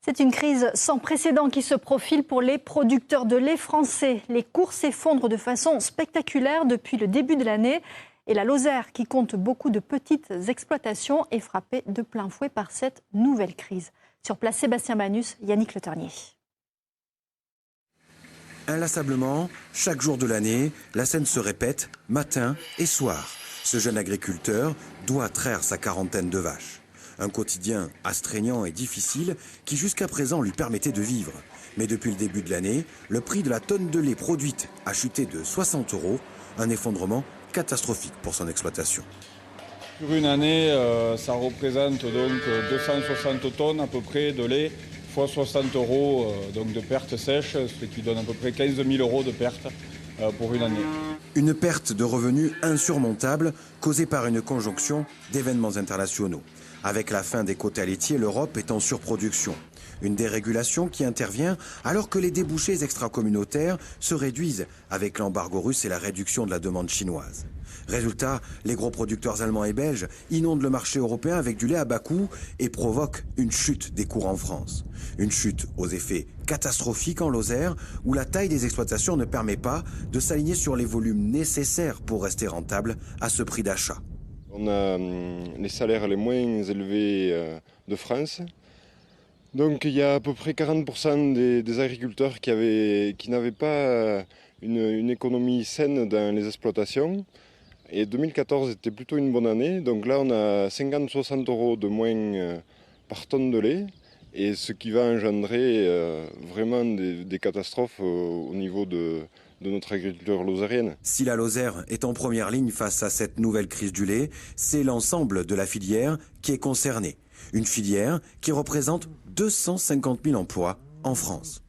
C'est une crise sans précédent qui se profile pour les producteurs de lait français. Les cours s'effondrent de façon spectaculaire depuis le début de l'année. Et la Lozère, qui compte beaucoup de petites exploitations, est frappée de plein fouet par cette nouvelle crise. Sur place, Sébastien Banus, Yannick Le Ternier. Inlassablement, chaque jour de l'année, la scène se répète matin et soir. Ce jeune agriculteur doit traire sa quarantaine de vaches. Un quotidien astreignant et difficile qui jusqu'à présent lui permettait de vivre. Mais depuis le début de l'année, le prix de la tonne de lait produite a chuté de 60 €, un effondrement catastrophique pour son exploitation. Sur une année, ça représente donc 260 tonnes à peu près de lait, fois 60 € donc de pertes sèches, ce qui donne à peu près 15 000 € de pertes pour une année. Une perte de revenus insurmontable causée par une conjonction d'événements internationaux. Avec la fin des quotas laitiers, l'Europe est en surproduction. Une dérégulation qui intervient alors que les débouchés extracommunautaires se réduisent avec l'embargo russe et la réduction de la demande chinoise. Résultat, les gros producteurs allemands et belges inondent le marché européen avec du lait à bas coût et provoquent une chute des cours en France. Une chute aux effets catastrophiques en Lozère où la taille des exploitations ne permet pas de s'aligner sur les volumes nécessaires pour rester rentable à ce prix d'achat. On a les salaires les moins élevés de France. Donc il y a à peu près 40% des agriculteurs qui n'avaient pas une économie saine dans les exploitations. Et 2014 était plutôt une bonne année. Donc là on a 50-60 € de moins par tonne de lait. Et ce qui va engendrer vraiment des catastrophes au niveau de notre agriculture lozérienne. Si la Lozère est en première ligne face à cette nouvelle crise du lait, c'est l'ensemble de la filière qui est concernée. Une filière qui représente 250 000 emplois en France.